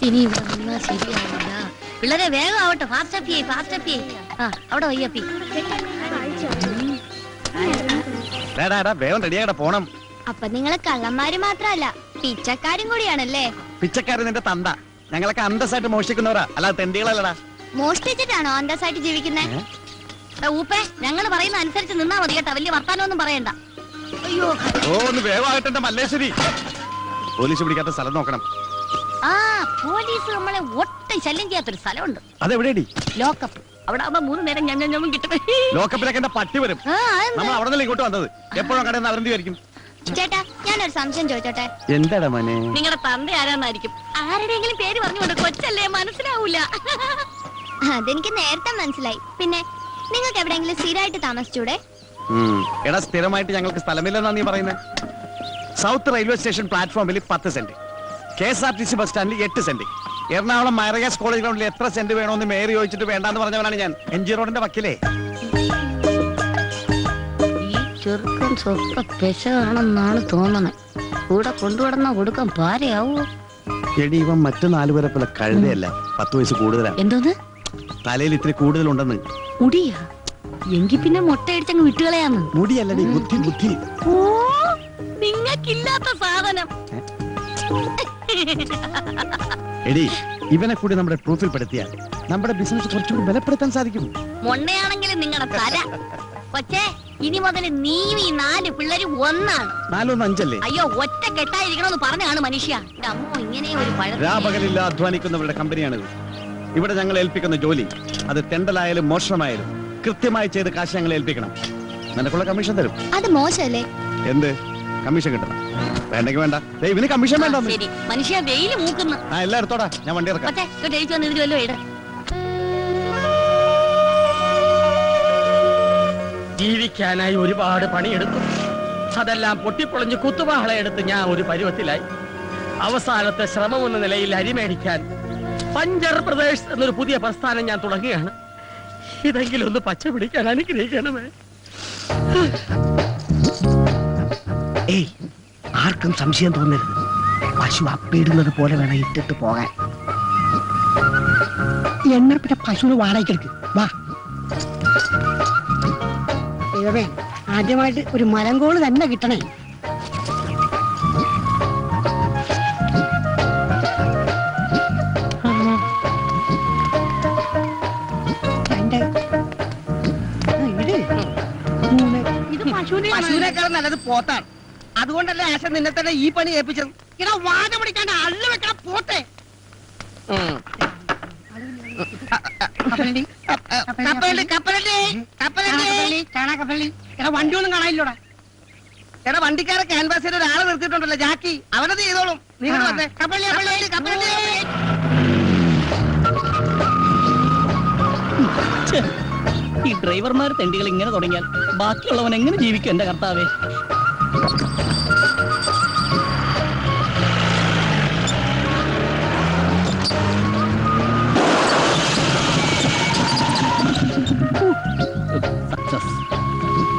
ഇനി ഇവിടെ നിന്നാ ശരിയാവില്ല. പിള്ളേരെ വേഗം ആവട്ടെ. ഫാസ്റ്റ് അപ്പി. ആ അവിടെ വയ്യപ്പി. വേഗം റെഡിയാകട്ടെ, പോണം. അപ്പൊ നിങ്ങള് കള്ളന്മാര് മാത്രല്ല പിച്ചക്കാരും കൂടിയാണല്ലേ? പിച്ചക്കാരൻ നിന്റെ തന്ത. ഞങ്ങളൊക്കെ അന്തസ്സായിട്ട് മോഷ്ടിക്കുന്നവരാ, അല്ലാതെ തെണ്ടികളല്ലടാ. മോഷ്ടിച്ചിട്ടാണോ അന്തസ്സായിട്ട് ജീവിക്കുന്നത്? ഊപ്പേ, ഞങ്ങള് പറയുന്ന അനുസരിച്ച് നിന്നാ മതി കേട്ടാ. വലിയ വർത്താനൊന്നും പറയണ്ട. അയ്യോ, ഒന്ന് വേഗമാകട്ടെ മല്ലേശ്വരി. പോലീസ് പിടിക്കാത്ത സ്ഥലം നോക്കണം. ആ പോലീസ് നമ്മളെ ഒട്ടും ശല്യം ചെയ്യാത്തൊരു സ്ഥലമുണ്ട്. അതെവിടെയാടി? ലോക്കപ്പ്. അവിടെ ആവുമ്പോ 3 നേരം ഞമ്മ കിട്ടും. ലോക്കപ്പിലൊക്കെ എന്റെ പട്ടി വരും. നമ്മൾ അവിടെ നിന്ന് ഇങ്ങോട്ട് വന്നത്. എപ്പോഴും കടയിൽ നിന്ന് അവരെന്തായിരിക്കും? ചേട്ടാ, ഞാനൊരു സംശയം ചോദിച്ചോട്ടെ? എന്താടാ മോനെ? നിങ്ങളുടെ തന്ത ആരാന്നായിരിക്കും. ആരുടെയെങ്കിലും പേര് പറഞ്ഞുകൊണ്ട് കൊച്ചല്ലേ, മനസ്സിലാവൂല. അതെനിക്ക് നേരത്തെ മനസ്സിലായി. പിന്നെ നിങ്ങൾക്ക് എവിടെയെങ്കിലും സ്ഥിരമായിട്ട് താമസിച്ചൂടെ? എടാ, സ്ഥിരമായിട്ട് ഞങ്ങൾക്ക് സ്ഥലമില്ലെന്നാ നീ പറയുന്നത്? സൗത്ത് റെയിൽവേ സ്റ്റേഷൻ പ്ലാറ്റ്ഫോമിൽ 10 സെന്റ്, KSRTC ബസ് സ്റ്റാൻഡിൽ 8 സെന്റ്, എറണാകുളം മൈറഗാസ് കോളേജ് ഗ്രൗണ്ടിൽ എത്ര സെന്റ് വേണമെന്ന് മേയർ ചോദിച്ചിട്ട് വേണ്ടാന്ന് പറഞ്ഞവനാണ് ഞാൻ. MG റോഡിന്റെ വക്കിലേ. ഈ ചെറുക്കൻ സ്വപ്പ പെശകാണെന്നാണ് തോന്നണേ. കൂടെ കൊണ്ടുവിടുന്ന കൊടുക്കാൻ പാരയാവൂ. എടി, ഇവൻ മറ്റു 4 പേരെ പോലെ കഴുതയല്ല, 10 വയസ്സ് കൂടുതലാണ്. എന്തോന്ന്? തലയിൽ ഇത്തിരി കൂടുതലുണ്ടെന്ന്. മുടിയാ? എങ്കി പിന്നെ മുട്ടയടിച്ചങ്ങ് വിട്ടുകളയാന്ന്. മുടിയല്ലടി, ബുദ്ധി. ഓ, നിങ്ങൾക്കില്ലാത്ത സാധനം. എടി, ഇവനെ കൂടി നമ്മുടെ പ്രൂഫിൽ പെടുത്തിയാൽ നമ്മുടെ ബിസിനസ് കുറച്ചുകൂടി ബലപ്പെടുത്താൻ സാധിക്കും. മൊണ്ണയാണെങ്കിലും നിങ്ങളുടെ തല. കൊച്ചേ, ഇനി മുതൽ നീ ഈ 4 പിള്ളേരും ഒന്നാണ്. 4 1 5 അല്ലേ? അയ്യോ, ഒറ്റ കെട്ടായിരിക്കണമെന്ന് പറഞ്ഞാണ് മനുഷ്യ. അമ്മോ, ഇങ്ങനെ ഒരു രാപകലില്ല അധ്വാനിക്കുന്നവരുടെ കമ്പനിയാണിത്. ഇവിടെ ഞങ്ങൾ ഏൽപ്പിക്കുന്ന ജോലി, അത് തെണ്ടലായാലും മോഷണമായാലും കൃത്യമായി ചെയ്ത് കാശ് ഞങ്ങൾ ഏൽപ്പിക്കണം. നിനക്കുള്ള കമ്മീഷൻ തരും. അത് മോശമല്ലേ? എന്ത് കമ്മീഷൻ കിട്ടണം? വേണ്ടെങ്കിൽ വേണ്ട. ഇവന് കമ്മീഷൻ വേണ്ട. മനുഷ്യ വെയില് മൂക്കുന്നു. എല്ലാം എടുത്തോടാ, ഞാൻ വണ്ടി ഇറക്കാം. ജീവിക്കാനായി ഒരുപാട് പണിയെടുത്തു. അതെല്ലാം പൊട്ടിപ്പൊളിഞ്ഞ് കുത്തുവാളയെടുത്ത് ഞാൻ ഒരു പരുവത്തിലായി. അവസാനത്തെ ശ്രമം എന്ന നിലയിൽ അരിമേടിക്കാൻ പഞ്ചർ പ്രദേശ് എന്നൊരു പുതിയ പ്രസ്ഥാനം ഞാൻ തുടങ്ങുകയാണ്. ഇതെങ്കിലും ഒന്ന് പച്ച പിടിക്കാൻ അനുഗ്രഹിക്കണമേ. ഏയ്, ആർക്കും സംശയം തോന്നരുത്. പശു അപ്പിടുന്നത് പോലെ വേണം ഇട്ടിട്ട് പോകാൻ. എന്നെ പിന്നെ പശുവിന് വാടകയ്ക്കെടുക്ക്. വാ. ദൈവമേ, ആദ്യമായിട്ട് ഒരു മലങ്കോള് തന്നെ കിട്ടണേ. പശുവിനേക്കാളും നല്ലത് പോത്താണ്. അതുകൊണ്ടല്ലേ ആശ നിന്നെ തന്നെ ഈ പണി ഏൽപ്പിച്ചത്. ഇങ്ങനെ വാഴ പിടിക്കാണ്ട് അള്ളു വെക്കാൻ പോട്ടെ. വണ്ടിയൊന്നും കാണാനില്ലോടാ. എടാ, വണ്ടിക്കാരെ ക്യാൻവാസിൽ ഒരാളെ നിർത്തിയിട്ടുണ്ടല്ലോ, ജാക്കി. അവനത് ചെയ്തോളും. നിങ്ങൾ വന്നേ. ഈ ഡ്രൈവർമാർ തെണ്ടികൾ ഇങ്ങനെ തുടങ്ങിയാൽ ബാക്കിയുള്ളവൻ എങ്ങനെ ജീവിക്കും എന്റെ കർത്താവേ?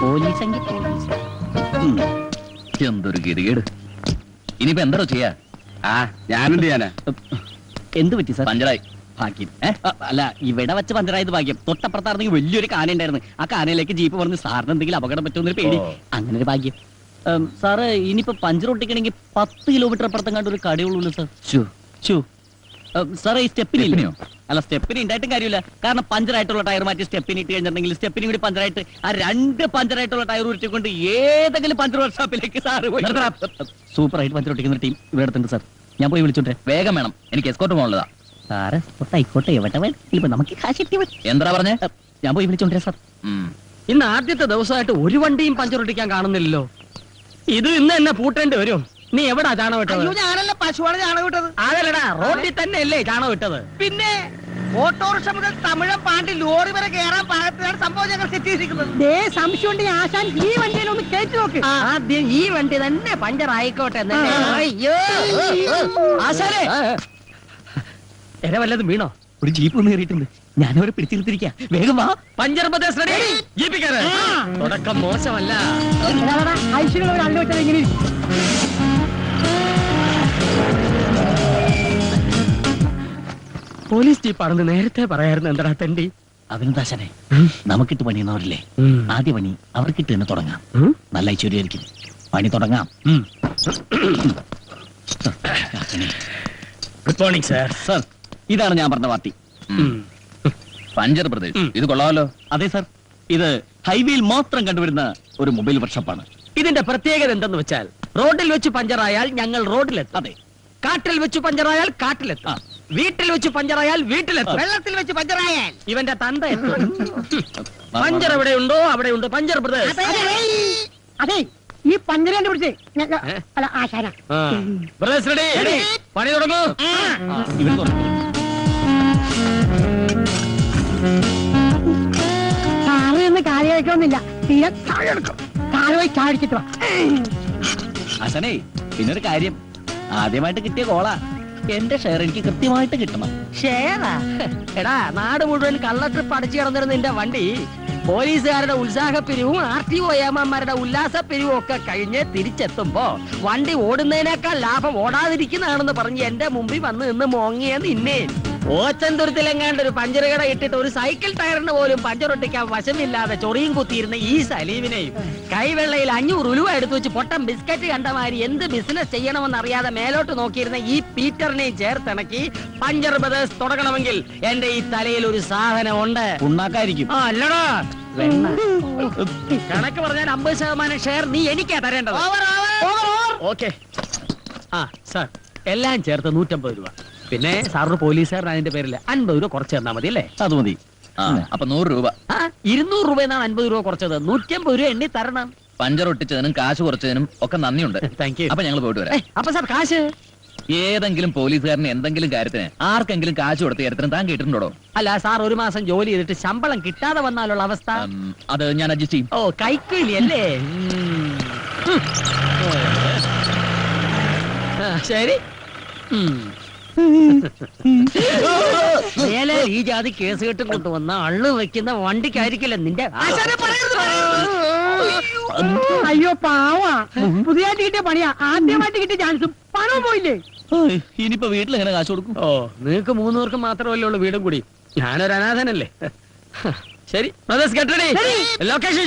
പോലീസെങ്കിൽ പോലീസ്. എന്തൊരു ഗതികേട്. ഇനിയിപ്പോ എന്താണോ ചെയ്യാ? ഞാനെന്ത് ചെയ്യാനാ? എന്ത് പറ്റി സാർ? പഞ്ചറായി. ഭാഗ്യം. അല്ല, ഇവിടെ വെച്ച് പഞ്ചറായത് ഭാഗ്യം. തൊട്ടപ്പുറത്തായിരുന്നെങ്കിൽ വലിയൊരു കാന ഉണ്ടായിരുന്നു. ആ കാനയിലേക്ക് ജീപ്പ് പറഞ്ഞ് സാറിന് എന്തെങ്കിലും അപകടം പറ്റുമെന്നൊരു പേടി. അങ്ങനെ ഒരു ഭാഗ്യം. സാറ് ഇനിയിപ്പോ പഞ്ചർ ഒട്ടിക്കണമെങ്കിൽ 10 കിലോമീറ്റർ അപ്പുറത്തെങ്ങാണ്ട് ഒരു കടയുള്ളൂ സാർ. സാറേ, ഈ സ്റ്റെപ്പിനില്ലയോ? അല്ല, സ്റ്റെപ്പിന് ഉണ്ടായിട്ടും കാര്യമില്ല. കാരണം പഞ്ചറായിട്ടുള്ള ടയർ മാറ്റി സ്റ്റെപ്പിന് ഇട്ട് കഴിഞ്ഞിട്ടുണ്ടെങ്കിൽ സ്റ്റെപ്പിന് കൂടി പഞ്ചറായിട്ട് ആ 2 പഞ്ചറായിട്ടുള്ള ടയർ ഉരുട്ടിക്കൊണ്ട് ഏതെങ്കിലും പഞ്ചർ വർക്ക്ഷോപ്പിലേക്ക് സാറ് പോയി. സൂപ്പറായിട്ട് പഞ്ചർ ഒട്ടിക്കുന്ന ടീം ഇവിടെ അടുത്തുണ്ട് സാർ. ഞാൻ പോയി വിളിച്ചോട്ടെ? വേഗം വേണം, എനിക്ക് എസ്കോർട്ട് പോകാനുള്ളതാ. സാറ് ആയിക്കോട്ടെ, എവിടെ വേണം, നമുക്ക് കാശ് എത്തി. എന്താ പറഞ്ഞേ? ഞാൻ പോയി വിളിച്ചോണ്ടേ സാർ. ഇന്ന് ആദ്യത്തെ ദിവസമായിട്ട് ഒരു വണ്ടിയും പഞ്ചർ ഒട്ടിക്കാൻ കാണുന്നില്ലല്ലോ. ഇത് ഇന്ന് എന്നെ പൂട്ടേണ്ടി വരും. നീ എവിടാ ചാണകം ഇട്ടത്? ഞാനല്ല, പശുവാണ് ചാണകം ഇട്ടത്. അതല്ലടാ, റോഡിൽ തന്നെ അല്ലേ ചാണകം ഇട്ടത്? പിന്നെ ഓട്ടോറിക്ഷ മുതൽ തമിഴം പാണ്ടി ലോറി വരെ കയറാൻ പാകത്തിലാണ് സംഭവം ഞങ്ങൾ സെറ്റ് ചെയ്തിരിക്കുന്നത്. സംശയം ഉണ്ടെങ്കിൽ ആശാൻ ഈ വണ്ടിയിൽ ഒന്ന് കയറ്റി നോക്ക്. ആദ്യം ഈ വണ്ടി തന്നെ പഞ്ചർ ആയിക്കോട്ടെ. ആശാനെ, എര വല്ലതും വീണോ? ഒരു ജീപ്പ് നേറിയിട്ടുണ്ട്. ഞാനവരെ പിടിച്ചിരുത്തിരിക്കാം. വേഗം വാ. പഞ്ചർ ജീപ്പിക്കാറ് തുടക്കം മോശമല്ല. ഐശ്വര്യ അള്ളു വെച്ചത് എങ്ങനെ? പോലീസ് ജീപ്പാണെന്ന് നേരത്തെ പറയായിരുന്നു എന്താ തെണ്ടി. അതിനെന്താശനെ നമുക്കിട്ട് പണിയുന്നവരില്ലേ, ആദ്യ പണി അവർക്കിട്ട് തന്നെ തുടങ്ങാം. നല്ല ഐശ്വര്യമായിരിക്കും. പണി തുടങ്ങാം. Good morning sir. സർ, ഇതാണ് ഞാൻ പറഞ്ഞ പാർട്ടി, പഞ്ചർ പ്രദേശ്. ഇത് കൊള്ളാമല്ലോ. അതെ സർ, ഇത് ഹൈവേയിൽ മാത്രം കണ്ടുവരുന്ന ഒരു മൊബൈൽ വർക്ക്ഷോപ്പാണ്. ഇതിന്റെ പ്രത്യേകത എന്തെന്ന് വെച്ചാൽ റോഡിൽ വെച്ച് പഞ്ചറായാൽ ഞങ്ങൾ റോഡിലെത്തും. അതെ, കാട്ടിൽ വെച്ച് പഞ്ചറായാൽ കാട്ടിലെത്താം. വീട്ടിൽ വെച്ച് പഞ്ചറായാൽ വീട്ടിലെത്തും. വെള്ളത്തിൽ വെച്ച് പഞ്ചറായാൽ ഇവന്റെ തന്ത എത്തും. പഞ്ചർ എവിടെയുണ്ടോ അവിടെയുണ്ട് പഞ്ചർ പ്രദേശ്. അതെ, ഈ പഞ്ചർ കണ്ടുപിടിച്ചേ അല്ല ആശാന. പ്രദേശ് റെഡി, പണി തുടങ്ങൂ. ഇവിടെ തുടങ്ങും. സാറ് എന്ന് കാര്യമായിക്കൊന്നുമില്ല, തീരെ സാറ് പോയി ചാടിച്ചിട്ട് വാ. ആശാനേ, പിന്നൊരു കാര്യം, ആദ്യമായിട്ട് കിട്ടിയ കോളാ. എന്റെ ഷെയർ എനിക്ക് കൃത്യമായിട്ട് കിട്ടണം. ഷേറാ? എടാ, നാട് മുഴുവൻ കള്ള ട്രിപ്പ് അടിച്ചു കിടന്നിരുന്ന നിന്റെ വണ്ടി പോലീസുകാരുടെ ഉത്സാഹപ്പിരിവും RTO ഏമാന്മാരുടെ ഉല്ലാസപ്പിരിവും ഒക്കെ കഴിഞ്ഞ് തിരിച്ചെത്തുമ്പോ വണ്ടി ഓടുന്നതിനേക്കാൾ ലാഭം ഓടാതിരിക്കുന്നതാണെന്ന് പറഞ്ഞ് എന്റെ മുമ്പിൽ വന്ന് നിന്ന് മോങ്ങിയ നിന്നെ ഓച്ചന്തുരത്തിലെങ്ങാണ്ട് ഒരു പഞ്ചർ കട ഇട്ടിട്ട് ഒരു സൈക്കിൾ ടയറിന് പോലും പഞ്ചറൊട്ടിക്കാൻ വശമില്ലാതെ ചൊറിയും കുത്തിയിരുന്ന ഈ സലീമിനെയും കൈവെള്ളയിൽ 500 ഉലുവ എടുത്തു വെച്ച് പൊട്ടം ബിസ്ക്കറ്റ് കണ്ട മാതിരി എന്ത് ബിസിനസ് ചെയ്യണമെന്ന് അറിയാതെ മേലോട്ട് നോക്കിയിരുന്ന ഈ പീറ്ററിനെയും ചേർത്തിണക്കി പഞ്ചർ ബ്രദേഴ്സ് തുടങ്ങണമെങ്കിൽ എന്റെ ഈ തലയിൽ ഒരു സാധനം ഉണ്ട്. ഉണ്ടാക്കായിരിക്കും. അല്ലടാ, കണക്ക് പറഞ്ഞാൽ 50% ഷെയർ നീ എനിക്കാ തരേണ്ടത്. ഓക്കെ. ആ സാർ, എല്ലാം ചേർത്ത് 150 രൂപ. പിന്നെ സാറിന് പോലീസുകാരൻ അതിന്റെ പേരിൽ 50 രൂപ കുറച്ച് തന്നാ മതി അല്ലേ? അത് മതി. അപ്പൊ 100 രൂപ. 200 രൂപ എന്നാണ് 50 രൂപ കുറച്ചത്. 150 രൂപ എണ്ണി തരണം. പഞ്ചർ ഒട്ടിച്ചതിനും കാശ് കുറച്ചതിനും ഒക്കെ നന്ദിയുണ്ട്. Thank you. അപ്പൊ ഞങ്ങൾ പോയിട്ട് വരാം. അപ്പൊ സാർ കാശ് ഏതെങ്കിലും പോലീസുകാരന് എന്തെങ്കിലും കാര്യത്തിന് ആർക്കെങ്കിലും കാശ് കൊടുത്ത കാര്യത്തിന് താൻ കേട്ടിട്ടുണ്ടോ? അല്ല സാർ, ഒരു മാസം ജോലി ചെയ്തിട്ട് ശമ്പളം കിട്ടാതെ വന്നാലുള്ള അവസ്ഥ? അത് ഞാൻ അഡ്ജസ്റ്റ് ചെയ്യും. ഓ, കൈക്കൂലി അല്ലേ? ശരി. മേലെ ഈ ജാതി കേസ് കെട്ടും കൊണ്ടുവന്ന അള്ളു വെക്കുന്ന വണ്ടിക്കായിരിക്കില്ല നിന്റെ. അയ്യോ പാവാ, പുതിയതായിട്ട് കിട്ടിയ പണിയാ, ആദ്യമായിട്ട് കിട്ടിയ ചാൻസും പണവും പോയില്ലേ. ഇനിയിപ്പോ വീട്ടിൽ എങ്ങനെ കാശ് കൊടുക്കും? ഓ, നിങ്ങൾക്ക് 3 പേർക്ക് മാത്രമല്ലേ ഉള്ളൂ വീടും കൂടി. ഞാനൊരു അനാഥനല്ലേ. ശരി, ലൊക്കേഷൻ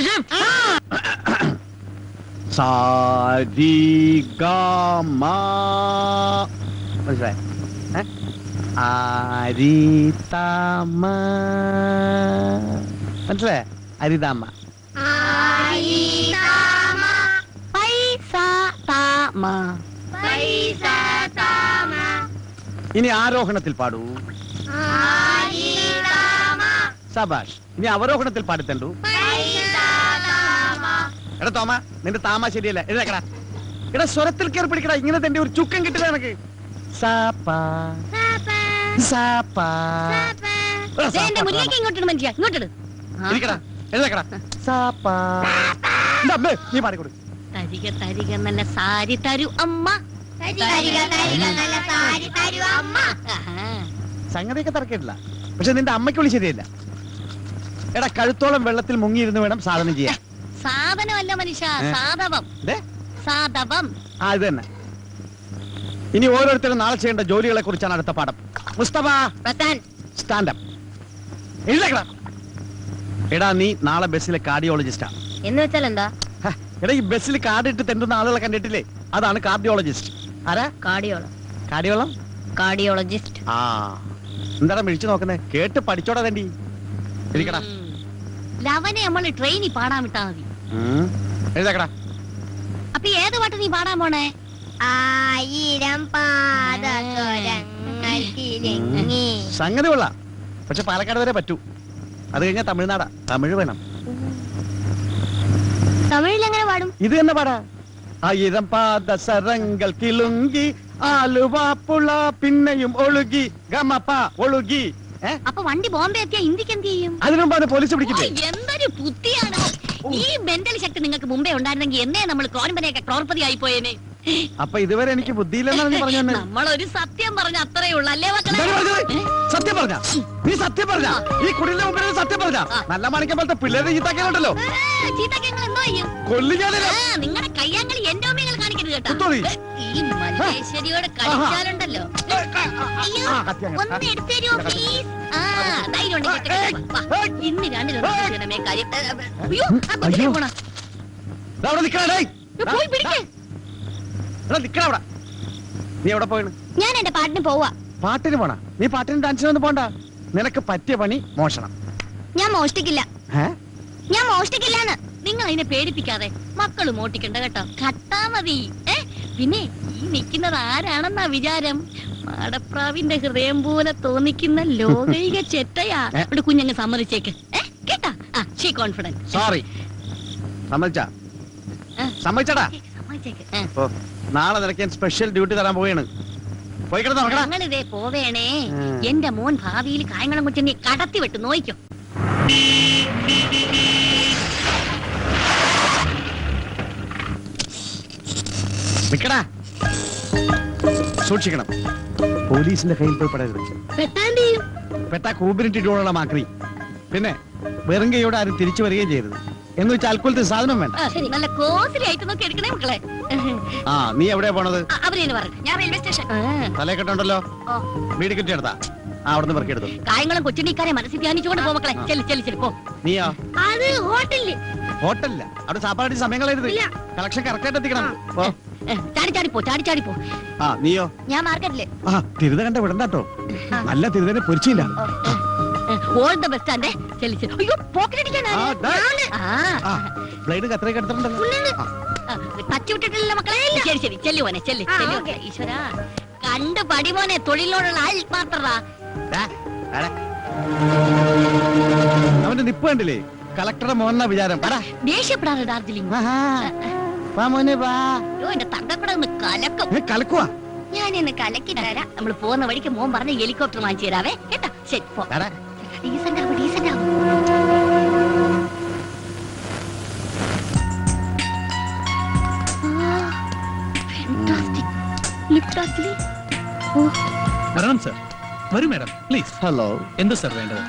മനസ്സിലായി? അരിതാമ, മനസ്സിലായ? അരിതാമ. ഇനി ആരോഹണത്തിൽ പാടൂ. സബാഷ്. ഇനി അവരോഹണത്തിൽ പാടിത്തണ്ടു. എടാ തോമ, നിന്റെ താമ ശരിയല്ല. എഴുതക്കടാ. എടാ, സ്വരത്തിൽ കയറി പിടിക്കടാ. ഇങ്ങനെ തന്നെ ഒരു ചുക്കം കിട്ടില്ല എനക്ക്. നീ പാടിക്കൊടു. തരിക തരിക നല്ല സാരി തരൂ അമ്മ. സംഗതിയൊക്കെ തിരക്കിട്ടില്ല, പക്ഷെ നിന്റെ അമ്മയ്ക്ക് വിളി ശരിയല്ല. എടാ, കഴുത്തോളം വെള്ളത്തിൽ മുങ്ങിയിരുന്ന് വേണം സാധനം ചെയ്യാൻ. സാധനമല്ല മനുഷ്യ, സാധവം. സാധവം. ആ, ഇത് തന്നെ. ഇനി ഓരോരുത്തരും നാളെ ചെയ്യേണ്ട ജോലികളെ കുറിച്ചാണ് അടുത്ത പാഠം. മുസ്തഫ, സ്റ്റാൻഡപ്പ്. എഴുതേക്കടാ. എടാ, നീ നാളെ ബസ്സിലെ കാർഡിയോളജിസ്റ്റാ. എന്ന് വെച്ചാൽ എന്താ? എടാ, ഈ ബസ്സിൽ കാർഡ് ഇട്ട് തെണ്ടുന്ന ആളുകളെ കണ്ടിട്ടില്ലേ? അതാണ് കാർഡിയോളജിസ്റ്റ്. ആരാ? കാർഡിയോളജിസ്റ്റ്. ആ, എന്താടാ മിഴിച്ചു നോക്കുന്നേ? കേട്ട് പഠിച്ചോടാ തണ്ടി. ഇരിക്കടാ. ലവനെ നമ്മള് ട്രെയിനിൽ പാടാൻ വിട്ടാ മതി. എഴുതേക്കടാ. അപ്പൊ ഏത് പാട്ട് നീ പാടാൻ പോണേ? 1000 പാദസരങ്ങൾക്കിലങ്ങി. സംഗതി കൊള്ളാം, പക്ഷെ പാലക്കാട് വരെ പറ്റൂ. അത് കഴിഞ്ഞാൽ തമിഴ്നാടാ. തമിഴ് വേണം. തമിഴിൽ എങ്ങനെ പാടും? ഇത് തന്നെ പാടാ. 1000 പാദസരങ്ങൾക്കിലുങ്കി ആലുവാപ്പുള പിന്നെയും ഒഴുകി ഗമപ്പ ഒഴുകി. അപ്പൊ വണ്ടി ബോംബെ എത്തിയാ ഇന്ത്യക്ക് എന്ത് ചെയ്യും? അതിനുമുമ്പാണ് പോലീസ് പിടിക്കില്ലേ? എന്തൊരു ബുദ്ധിയാണ്! ഈ മെന്റൽ ശക്തി നിങ്ങൾക്ക് മുമ്പേ ഉണ്ടായിരുന്നെങ്കിൽ എന്നേ നമ്മൾ ക്രോൺപനെയൊക്കെ ക്രോർപതി ആയി പോയേനെ. അപ്പൊ ഇതുവരെ എനിക്ക് ബുദ്ധിയില്ലെന്നാണ് നീ പറഞ്ഞു. നമ്മളൊരു സത്യം പറഞ്ഞ അത്രേ ഉള്ളൂ അല്ലേ മക്കളെ? സത്യം പറഞ്ഞ നീ സത്യം പറഞ്ഞ ഈ കുടിലിന്റെ മുമ്പിൽ സത്യം പറഞ്ഞ നല്ല മണിക്കാൻ പോലത്തെ പിള്ളേരെ ചീത്താക്കലുണ്ടല്ലോ. ചീത്തക്കങ്ങൾ എന്തോ ചെയ്യും? കൊല്ലിക്കാതെ നിങ്ങളുടെ കയ്യാങ്കളി എന്റെ ഓമിയങ്ങൾ കാണിക്കരുത് കേട്ടോ. ഈ മല്ലേശ്വരിയോട് കളിച്ചാലുണ്ടല്ലോ. അയ്യോ, ഒന്ന് എടുത്തു തരുമോ പ്ലീസ്? ധൈര്യം ഉണ്ടെങ്കിൽ ഇന്ന് രണ്ടിലൊന്നേ കാര്യം. അയ്യോ, അയ്യോ. പോണ ദാ അവിടെ നിക്കടാ, ഡേയ്. പോയി പിടിക്കേ. എടാ, നിക്കടാ അവിടെ. നീ എവിടെ പോയിണ്? ഞാൻ എന്റെ പാട്ടിന് പോവാ. പാട്ടിന് പോണ? നീ പാട്ടിന് ഡാൻസിനൊന്നും പോണ്ട. നിനക്ക് പറ്റിയ പണി മോഷണം. ഞാൻ മോഷ്ടിക്കില്ല. ഏ? ഞാൻ മോഷ്ടിക്കില്ലാന്ന്. നിങ്ങൾ അതിനെ പേടിപ്പിക്കാതെ മക്കള് മോട്ടിക്കണ്ട കേട്ടോ. കട്ടാ മതി. പിന്നെ ഈ നിൽക്കുന്നത് ആരാണെന്നാ വിചാരം? മാടപ്രാവിന്റെ ഹൃദയം പോലെ തോന്നിക്കുന്ന ലോകൈക ചെറ്റയാ. ഇവിടെ കുഞ്ഞങ്ങ് സമ്മതിച്ചേക്ക്. കേട്ടാ? She confident. സോറി. സമ്മതിച്ചാ? സമ്മതിച്ചടാ. സമ്മതിച്ചേക്ക്. ഓ, നാളെ നിനക്ക് ഞാൻ സ്പെഷ്യൽ ഡ്യൂട്ടി തരാൻ പോവുകയാണ്. പോയി കിടന്നോ മക്കളാ. ഞങ്ങളിതേ പോവേണേ. എന്റെ മോൻ ഭാവിയിൽ കായംകുളം കൊച്ചിനെ കടത്തി വിട്ട് നോയിക്കോ. നിക്കടാ. സൂക്ഷിക്കണം. പോലീസിന്റെ കയ്യിൽ പോയി പെടരുത്. പെട്ടാ കൂബിനിട്ടിട്ടുള്ള മാക്രി. പിന്നെ വെറും കൈയോടെ ആരും തിരിച്ചു വരികയും ചെയ്യരുത്. എന്ന് വെച്ചാൽ അൽക്കുലത്തെ സാധനം വേണ്ട. നല്ല കോസിലി ആയിട്ട് നോക്കി എടുക്കണേ മക്കളെ. ആ, നീ എവിടെയാ പോണത്? അവരെന്ന് പറഞ്ഞു. ഞാൻ റെയിൽവേ സ്റ്റേഷൻ. തലക്കെട്ടുണ്ടല്ലോ. വീട് കിട്ടിയെടുത്താ. അവിടുന്ന് പെറുക്കിയെടുത്തു. കായംകുളം കൊച്ചിനിക്കാരെ മനസ്സിൽ ധ്യാനിച്ചുകൊണ്ട് പോ മക്കളെ. ചെല്ലി ചെല്ലി ചെല്ലി പോ. നീയോ? അത് ഹോട്ടലില്. ഹോട്ടലില്ല. അവിടെ സാപ്പാടി സമയം കളയരുത്. കളക്ഷൻ കറക്റ്റ് ആയിട്ട് എത്തിക്കണം. പോ. ചാടി ചാടി പോ, ചാടി ചാടി പോ. ആ, നീയോ? ഞാൻ മാർക്കറ്റില്. ആ, തിരുത കണ്ട വിടണ്ടാട്ടോ. നല്ല തിരുതനെ പൊരിച്ചില്ല. ഓൾ ദ ബെസ്റ്റ് ആൻഡ് ചെല്ലി ചെല്ലി. അയ്യോ, പോക്കറ്റടിക്കാനാ. ബ്ലേഡ് കത്രയൊക്കെ എടുത്തിട്ടുണ്ടല്ലോ. ടച്ച് വിട്ടിട്ടില്ല മക്കളെ. ശരി ശരി, ചെല്ലു മോനെ, ചെല്ലി ചെല്ലു. ഈശ്വരാ, കണ്ട് പടിമോനെ. തൊഴിലിനോടുള്ള ആത്മാർത്ഥത. അവന്റെ നിപ്പ് കണ്ടില്ലേ? കളക്ടറുടെ മോഹന വിചാരം. ദേഷ്യപ്പെടാറ് ഡാർജിലിംഗ്. അയ്യോ, എന്റെ തങ്കക്കൂടെ ഒന്ന് കലക്കും. കലക്കുവാ. ഞാനിന്ന് കലക്കി തരാം. നമ്മൾ പോകുന്ന വഴിക്ക് മോൻ പറഞ്ഞ ഹെലികോപ്റ്റർ വാങ്ങിച്ചു തരാവേ. കേട്ടാ? ശരി, പോ. ഡീസന്റ് ആവും, ഡീസന്റ് ആവും. വരണം സർ. വരൂ മാഡം, പ്ലീസ്. ഹലോ. എന്ത് സർ വേണ്ടത്?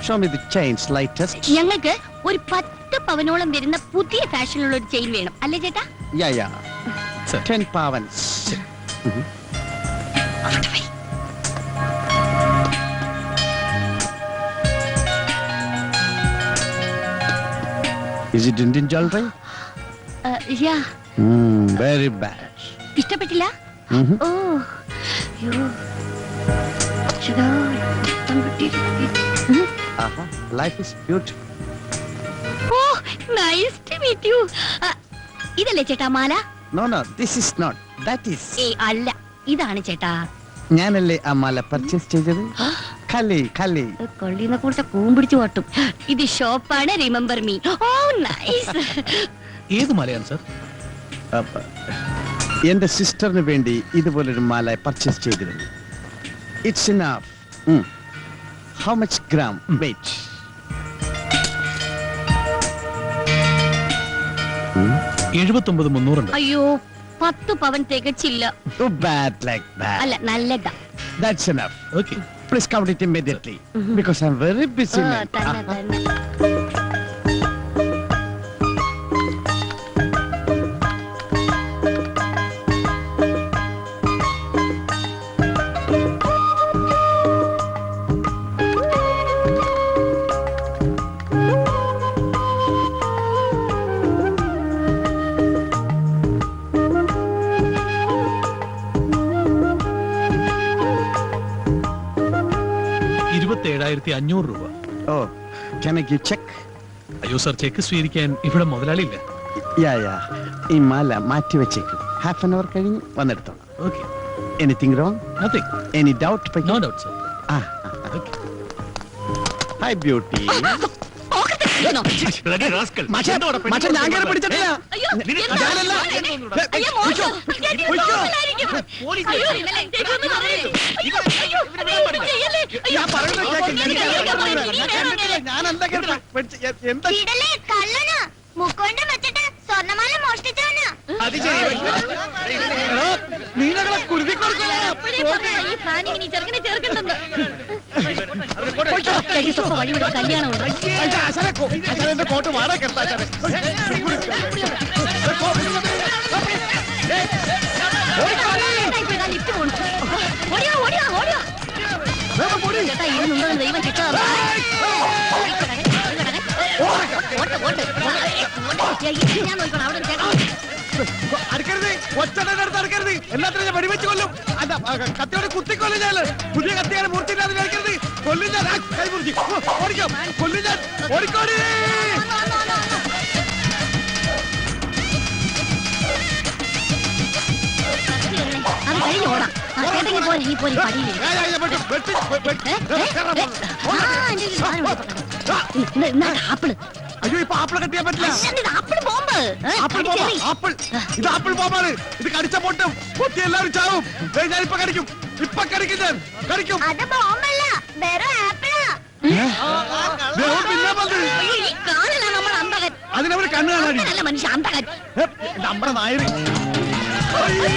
Show me the chains latest. ഞങ്ങൾക്ക് ഒരു 10 പവനോളം വരുന്ന പുതിയ ഫാഷനിലുള്ള ഒരു ചെയിൻ വേണം. അല്ലേ ചേട്ടാ? Yeah. Sir. 10 pavans. Is it Indian jewelry? Yeah. Very bad. ഇഷ്ടപ്പെട്ടില്ല? ഓ, അയ്യോ. Life is beautiful. Oh, nice to meet you. ഇതല്ലേ ചേട്ടാ മാല? No, this is not. That is. അല്ല, ഇതാണ് ചേട്ടാ. ഞാനല്ലേ ആ മാല പർച്ചേസ് ചെയ്തത്. കലി കൊള്ളിന്ന് കൂട്ട കൂമ്പിടിച്ചു ഓട്ടും. ഇത് ഷോപ്പാണ്. Remember me. Oh, nice. ഏത് മലയാണ് സർ? എന്റെ സിസ്റ്ററിന് വേണ്ടി ഇതുപോലൊരു മാല പർച്ചേസ് ചെയ്തിരുന്നു. It's enough. How much gram weight? 79,300. അയ്യോ, 10 പവൻ തികച്ചില്ല. Too bad like that. അല്ല, നല്ലതാ. That's enough. Okay. Please count it immediately because I'm very busy man. തന്നെ. രൂപ. Oh, can I give check? അയ്യോ സർ, ചെക്ക് സ്വീകരിക്കാൻ ഇവിടെ മുതലാളിയില്ല. Yeah. ഈ മാല മാറ്റി വെച്ചേക്കും. ഹാഫ് ആൻ അവർ കഴിഞ്ഞ് വന്നെടുത്തോളാം. Okay. Anything wrong? Nothing. Any doubt? No doubt sir. Okay. Hi beauty. Bloody rascal. മച്ചാ, ഞാൻ കേറി പിടിച്ചിട്ടില്ല. അയ്യോ, ഞാനല്ല. അയ്യോ, മോശം. അയ്യോ, ഇന്നലെ ചേച്ചി പറയേ. അയ്യോ, ചെയ്യല്ലേ. ഞാൻ പറയുന്നത് കേൾക്ക്. ഞാനല്ല കേട്ടോ. എന്താ ഇടലേ കള്ളനാ. മുക്കൊണ്ട് വെച്ചിട്ട് സ്വർണ്ണമാല മോഷ്ടിച്ചവനാ. നീനകളെ കുരുതി ഈ പ്ലാനിങ് നീ ചെറുക്കനെ ചേർക്കണ്ടെന്ന്. കല്യാണമുണ്ട്. എന്റെ കോട്ട് വാടക ചേട്ടാ ഇരുന്നുണ്ടോ ദൈവം ശിക്ഷ തന്നു. ഓട്ട്, ഓട്ട്, ഓട്ട്. ഞാൻ നോക്കണം അവിടെ ഒരു ചേട്ടാ. അടുക്കരുത്, ഒച്ചയുടെ അടുത്ത് അടുക്കരുത്. എല്ലാത്തിനും ഞാൻ വെടിവെച്ച് കൊല്ലും. അല്ല, കത്തിയോടെ കുത്തിക്കൊല്ലും ഞാൻ. പുതിയ കത്തിയാണ് മൂർത്തിയില്ലാതെ കഴിക്കരുത്. കൊല്ലും ഞാൻ. കൈ മുറിച്ച് ഓടിക്കോ, കൊല്ലും ഞാൻ. ഓടിക്കോടി. അത് കഴിഞ്ഞ് ഓടാം. ആ, ചേട്ടാ ഇനി പോരെ, ഇനി പോരെ, പടിയിലിരി. ആപ്പിള്. അയ്യോ, ഇപ്പൊ ആപ്പിൾ കട്ടിയാൻ പറ്റില്ല. ഇത് apple bomb. Apple bomb, apple. ഇത് ആപ്പിൾ ബോംബാണ്. ഇത് കടിച്ച പൊട്ടും, പൊട്ടി എല്ലാവരും ചാവും. ദേ, ഞാൻ ഇപ്പൊ കടിക്കും, ഇപ്പൊ കടിക്കും, ഞാൻ കടിക്കും. അത് ബോംബല്ല, വെറും ആപ്പിളാ. ദേ, ഓ, പിന്നെ വന്ന്. അയ്യോ, ഈ കാണലാണ് നമ്മുടെ അന്തകൻ. അതിനവര് കണ്ണു കാണാടി. അല്ല മനുഷ്യ അന്തകൻ. നമ്മുടെ നായര്. അയ്യോ.